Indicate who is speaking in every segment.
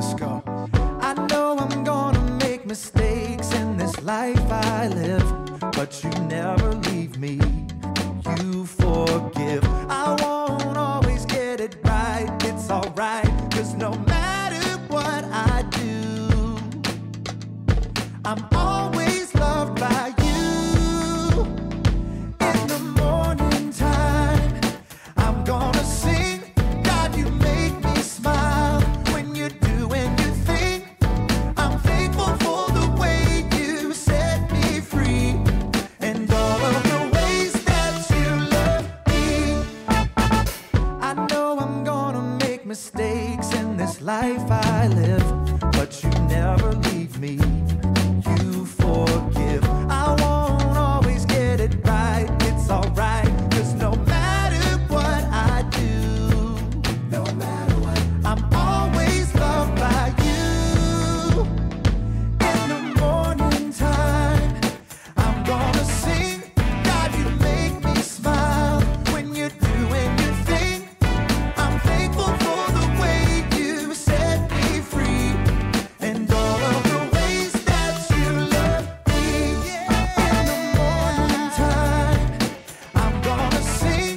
Speaker 1: Let's go.
Speaker 2: I know I'm gonna make mistakes in this life I live, but you never leave me, you forgive. I won't always get it right, it's alright, 'cause no matter what I do, I'm always loved by you. In the morning time, I'm gonna sing, God, you make me smile. When you're doing your thing, I'm thankful for the way you set me free, and all of the ways that you love me. I know I'm gonna make mistakes in this life I live, but you never leave me, you forgive. I won't always get it right, it's alright, 'cause no matter what I do, no matter what, I'm always loved by you. In the morning time, I'm gonna sing, God, you make me smile. When you're doing your thing, I'm thankful for the way you set me free, and all of the ways that you love me. In the morning time, I'm gonna sing,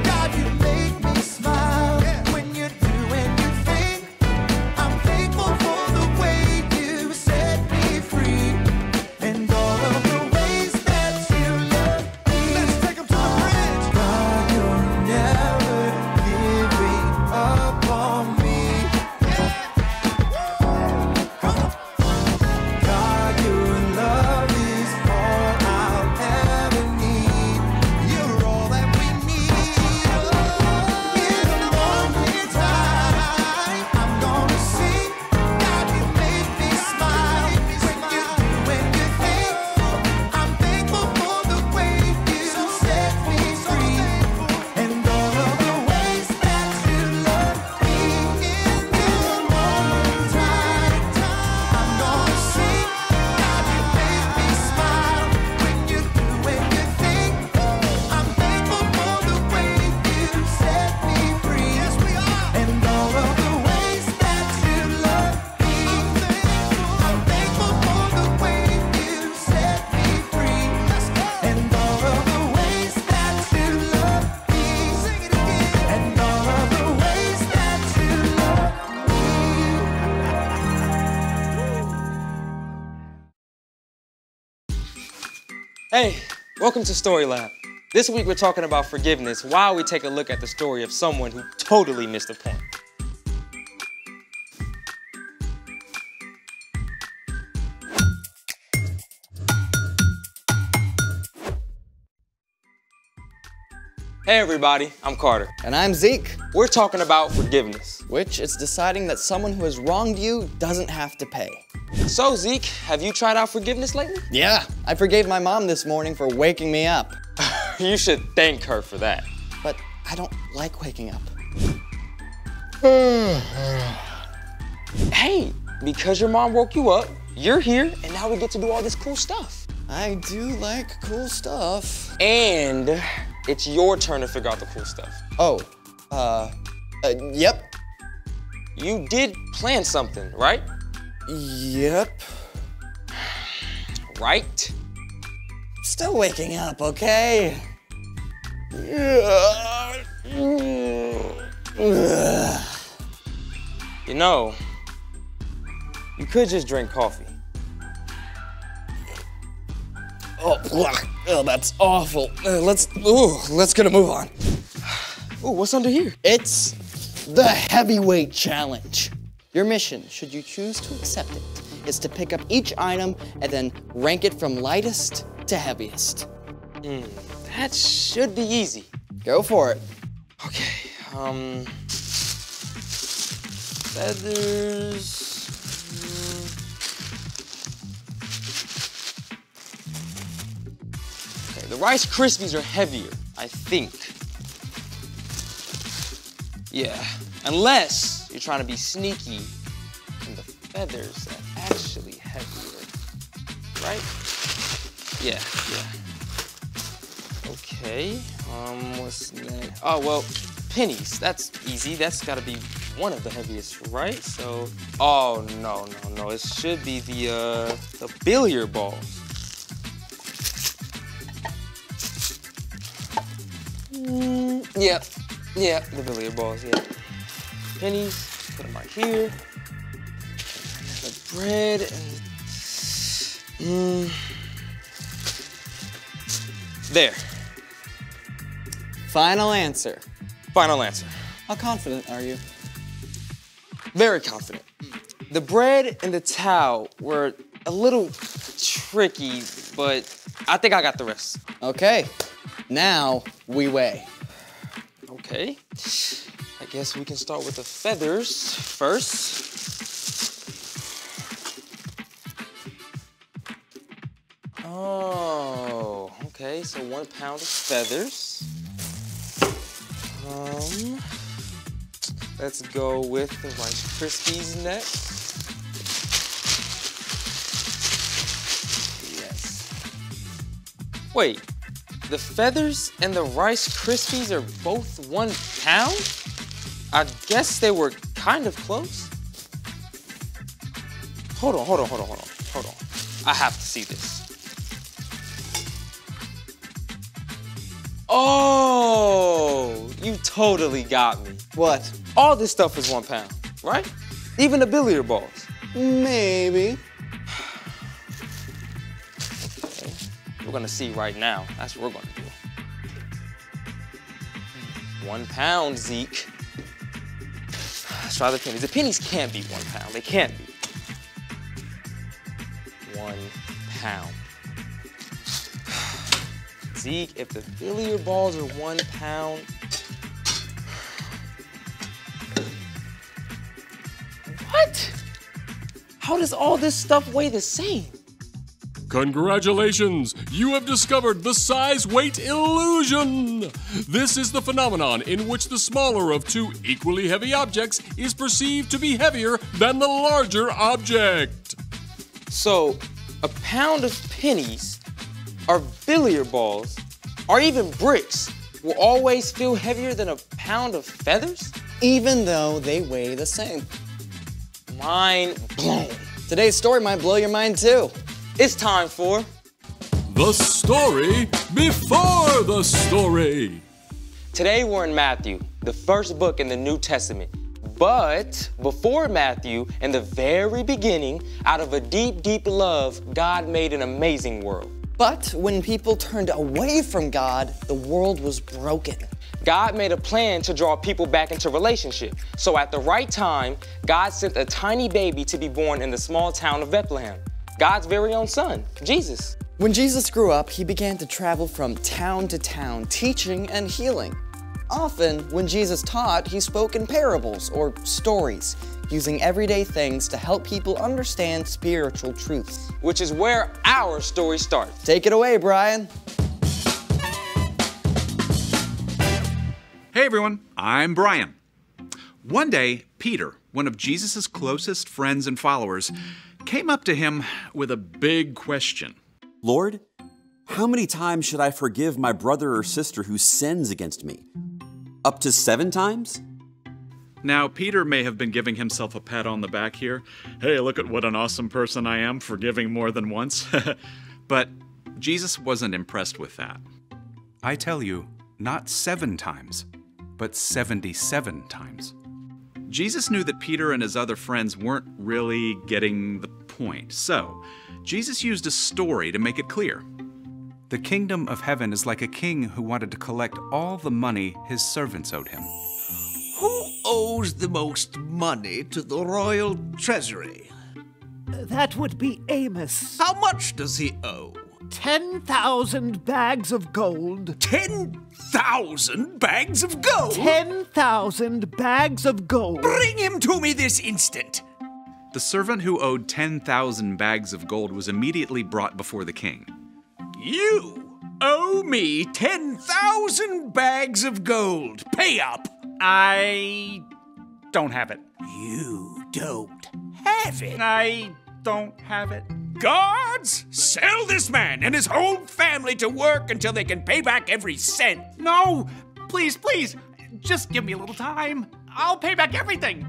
Speaker 2: God, you make me smile. When you're doing your thing, I'm thankful for the way you set me free, and all of the ways that you love me.
Speaker 1: Let's take 'em to the bridge.
Speaker 2: God, you're never giving up on me. God, your love is all I'll ever need.
Speaker 1: You're all that we need.
Speaker 2: In the morning time, I'm gonna sing, God, you make me smile. When you're doing your thing, I'm thankful for the way you set me free, and all of the ways that you love me. In the morning time, I'm gonna sing, God, you make me smile. When you're doing your thing, I'm thankful for the way you set me free.
Speaker 1: Yes, we are.
Speaker 2: And all of the ways that you love me. I'm thankful for the way you set me free.
Speaker 1: Let's go.
Speaker 2: And all of the ways that you love me.
Speaker 1: Sing it again.
Speaker 2: And all of the ways that you love me.
Speaker 3: Hey, welcome to Story Lab. This week we're talking about forgiveness while we take a look at the story of someone who totally missed the point. Hey everybody, I'm Carter.
Speaker 4: And I'm Zeke,
Speaker 3: We're talking about forgiveness.
Speaker 4: which is deciding that someone who has wronged you doesn't have to pay.
Speaker 3: So Zeke, have you tried out forgiveness lately?
Speaker 4: Yeah, I forgave my mom this morning for waking me up.
Speaker 3: You should thank her for that.
Speaker 4: But I don't like waking up.
Speaker 3: Hey, because your mom woke you up, you're here, and now we get to do all this cool stuff.
Speaker 4: I do like cool stuff.
Speaker 3: And it's your turn to figure out the cool stuff.
Speaker 4: Oh, yep.
Speaker 3: You did plan something, right?
Speaker 4: Yep.
Speaker 3: Right?
Speaker 4: Still waking up, okay?
Speaker 3: You know, you could just drink coffee.
Speaker 4: Oh, that's awful. Let's get a move on.
Speaker 3: Ooh, what's under here?
Speaker 4: It's the heavyweight challenge. Your mission, should you choose to accept it, is to pick up each item and then rank it from lightest to heaviest.
Speaker 3: That should be easy.
Speaker 4: Go for it.
Speaker 3: Okay, feathers. Okay, the Rice Krispies are heavier, I think. Yeah, unless you're trying to be sneaky and the feathers are actually heavier, right? Yeah. Okay, what's next? Oh, well, pennies, that's easy. That's gotta be one of the heaviest, right? So, oh, no. It should be the billiard balls. Yep, the billiard balls, yeah. Pennies, put them right here. The bread and there.
Speaker 4: Final answer.
Speaker 3: Final answer.
Speaker 4: How confident are you?
Speaker 3: Very confident. The bread and the towel were a little tricky, but I think I got the rest.
Speaker 4: Okay, now we weigh.
Speaker 3: Okay. I guess we can start with the feathers first. Oh, okay, so 1 pound of feathers. Let's go with the Rice Krispies next. Yes. Wait, the feathers and the Rice Krispies are both 1 pound? I guess they were kind of close. Hold on. I have to see this. Oh, you totally got me.
Speaker 4: What?
Speaker 3: All this stuff is 1 pound, right? Even the billiard balls.
Speaker 4: Maybe.
Speaker 3: Okay. We're gonna see right now. That's what we're gonna do. 1 pound, Zeke. Let's try the pennies. The pennies can't be 1 pound. They can't be. 1 pound. Zeke, if the billiard balls are 1 pound, what? How does all this stuff weigh the same?
Speaker 5: Congratulations! You have discovered the size-weight illusion! This is the phenomenon in which the smaller of two equally heavy objects is perceived to be heavier than the larger object.
Speaker 3: So, a pound of pennies, or billiard balls, or even bricks will always feel heavier than a pound of feathers?
Speaker 4: Even though they weigh the same.
Speaker 3: Mind blown.
Speaker 4: Today's story might blow your mind too.
Speaker 3: It's time for
Speaker 5: The story before the story.
Speaker 3: Today we're in Matthew, the first book in the New Testament. But before Matthew, in the very beginning, out of a deep, deep love, God made an amazing world.
Speaker 4: But when people turned away from God, the world was broken.
Speaker 3: God made a plan to draw people back into relationship. So at the right time, God sent a tiny baby to be born in the small town of Bethlehem. God's very own son, Jesus.
Speaker 4: When Jesus grew up, he began to travel from town to town, teaching and healing. Often, when Jesus taught, he spoke in parables or stories, using everyday things to help people understand spiritual truths.
Speaker 3: Which is where our story starts.
Speaker 4: Take it away, Brian.
Speaker 6: Hey everyone, I'm Brian. One day, Peter, one of Jesus' closest friends and followers, came up to him with a big question.
Speaker 7: Lord, how many times should I forgive my brother or sister who sins against me? Up to 7 times?
Speaker 6: Now, Peter may have been giving himself a pat on the back here. Hey, look at what an awesome person I am, forgiving more than once. But Jesus wasn't impressed with that.
Speaker 8: I tell you, not 7 times, but 77 times.
Speaker 6: Jesus knew that Peter and his other friends weren't really getting the point. So, Jesus used a story to make it clear.
Speaker 8: The kingdom of heaven is like a king who wanted to collect all the money his servants owed him.
Speaker 9: Who owes the most money to the royal treasury?
Speaker 10: That would be Amos.
Speaker 9: How much does he owe?
Speaker 10: 10,000 bags of gold.
Speaker 9: 10,000 bags of gold?
Speaker 10: 10,000 bags of gold.
Speaker 9: Bring him to me this instant.
Speaker 6: The servant who owed 10,000 bags of gold was immediately brought before the king.
Speaker 9: You owe me 10,000 bags of gold. Pay up.
Speaker 8: I don't have it.
Speaker 9: You don't have it.
Speaker 8: I don't have it.
Speaker 9: Guards, sell this man and his whole family to work until they can pay back every cent.
Speaker 8: No! Please, just give me a little time.
Speaker 9: I'll pay back everything.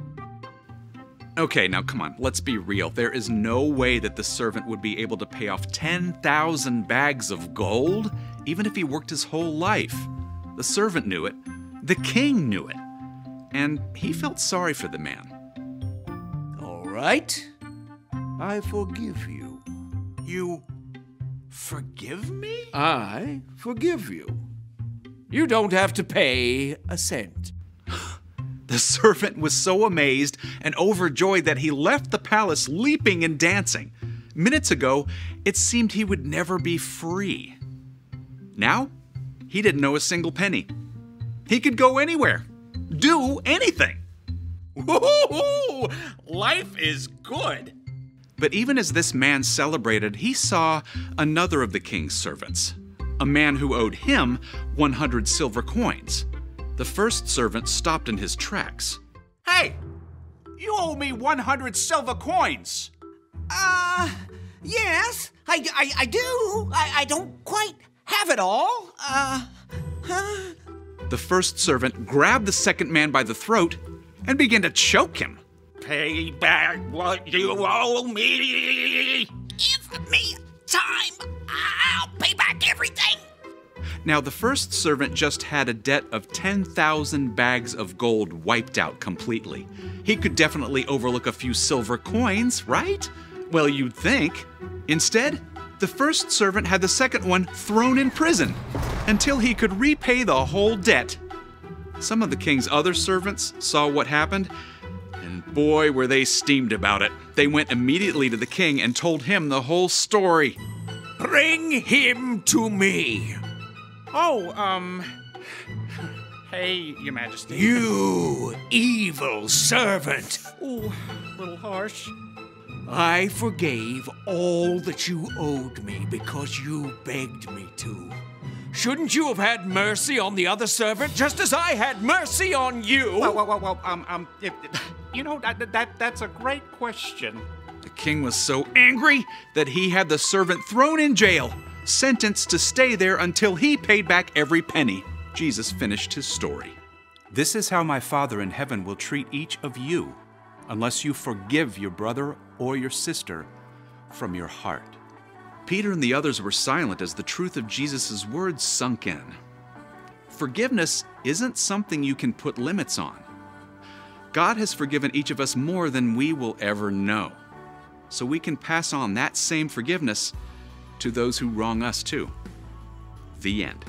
Speaker 6: Okay, now come on, let's be real. There is no way that the servant would be able to pay off 10,000 bags of gold, even if he worked his whole life. The servant knew it. The king knew it. And he felt sorry for the man.
Speaker 9: All right. I forgive you.
Speaker 11: You forgive me?
Speaker 9: I forgive you. You don't have to pay a cent.
Speaker 6: The servant was so amazed and overjoyed that he left the palace leaping and dancing. Minutes ago, it seemed he would never be free. Now, he didn't owe a single penny. He could go anywhere, do anything.
Speaker 9: Woo-hoo-hoo! Life is good.
Speaker 6: But even as this man celebrated, he saw another of the king's servants, a man who owed him 100 silver coins. The first servant stopped in his tracks.
Speaker 11: Hey, you owe me 100 silver coins.
Speaker 9: Yes, I do. I don't quite have it all.
Speaker 6: The first servant grabbed the second man by the throat and began to choke him.
Speaker 11: Pay back what you owe me.
Speaker 9: Give me time. I'll pay back everything.
Speaker 6: Now, the first servant just had a debt of 10,000 bags of gold wiped out completely. He could definitely overlook a few silver coins, right? Well, you'd think. Instead, the first servant had the second one thrown in prison until he could repay the whole debt. Some of the king's other servants saw what happened, and boy, were they steamed about it. They went immediately to the king and told him the whole story.
Speaker 9: Bring him to me.
Speaker 11: Oh, hey, Your Majesty.
Speaker 9: You evil servant.
Speaker 11: Ooh, a little harsh.
Speaker 9: I forgave all that you owed me because you begged me to. Shouldn't you have had mercy on the other servant just as I had mercy on you?
Speaker 11: Well, you know, that's a great question.
Speaker 6: The king was so angry that he had the servant thrown in jail, sentenced to stay there until he paid back every penny. Jesus finished his story.
Speaker 8: This is how my Father in heaven will treat each of you, unless you forgive your brother or your sister from your heart.
Speaker 6: Peter and the others were silent as the truth of Jesus' words sunk in. Forgiveness isn't something you can put limits on. God has forgiven each of us more than we will ever know, so we can pass on that same forgiveness to those who wrong us too. The end.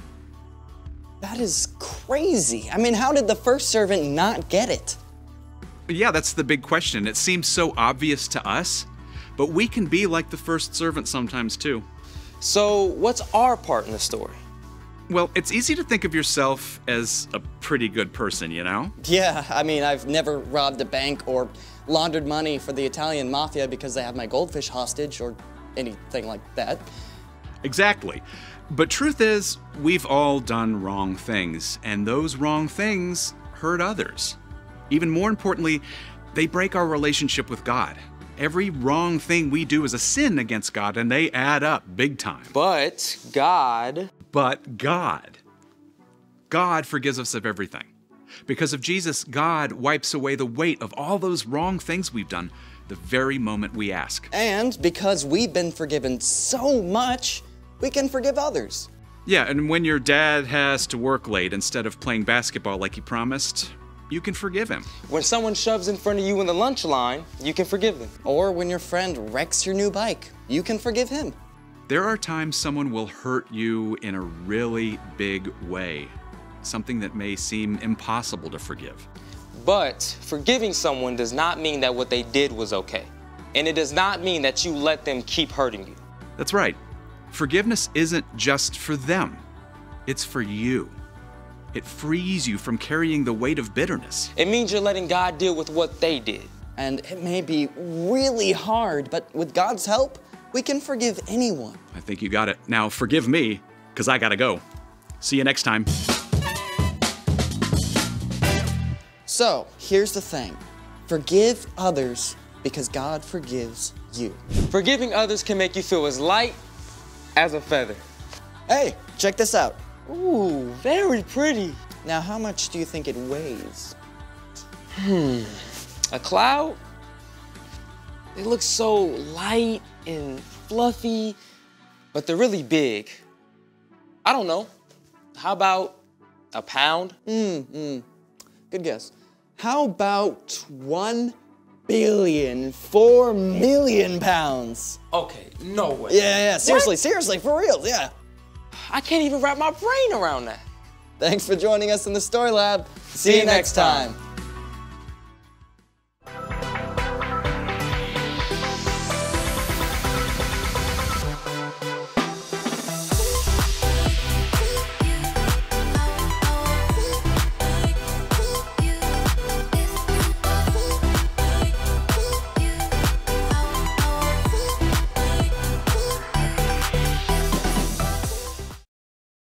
Speaker 4: That is crazy. I mean, how did the first servant not get it?
Speaker 6: Yeah, that's the big question. It seems so obvious to us, but we can be like the first servant sometimes too.
Speaker 3: So, what's our part in the story?
Speaker 6: Well, it's easy to think of yourself as a pretty good person, you know?
Speaker 4: Yeah, I mean, I've never robbed a bank or laundered money for the Italian mafia because they have my goldfish hostage or anything like that.
Speaker 6: Exactly. But truth is, we've all done wrong things, and those wrong things hurt others. Even more importantly, they break our relationship with God. Every wrong thing we do is a sin against God, and they add up big time.
Speaker 3: But God
Speaker 6: forgives us of everything. Because of Jesus, God wipes away the weight of all those wrong things we've done the very moment we ask.
Speaker 4: And because we've been forgiven so much, we can forgive others.
Speaker 6: Yeah, and when your dad has to work late instead of playing basketball like he promised, you can forgive him.
Speaker 3: When someone shoves in front of you in the lunch line, you can forgive them.
Speaker 4: Or when your friend wrecks your new bike, you can forgive him.
Speaker 6: There are times someone will hurt you in a really big way, something that may seem impossible to forgive.
Speaker 3: But forgiving someone does not mean that what they did was okay. And it does not mean that you let them keep hurting you.
Speaker 6: That's right. Forgiveness isn't just for them. It's for you. It frees you from carrying the weight of bitterness.
Speaker 3: It means you're letting God deal with what they did.
Speaker 4: And it may be really hard, but with God's help, we can forgive anyone.
Speaker 6: I think you got it. Now forgive me, because I gotta go. See you next time.
Speaker 4: So, here's the thing. Forgive others because God forgives you.
Speaker 3: Forgiving others can make you feel as light as a feather.
Speaker 4: Hey, check this out.
Speaker 3: Ooh, very pretty.
Speaker 4: Now, how much do you think it weighs?
Speaker 3: A cloud? They look so light and fluffy, but they're really big. I don't know. How about a pound?
Speaker 4: Good guess. How about 1,000,000,004,000,000 pounds?
Speaker 3: Okay, no way.
Speaker 4: Yeah, seriously, seriously, for real, yeah.
Speaker 3: I can't even wrap my brain around that.
Speaker 4: Thanks for joining us in the Story Lab. See you next time.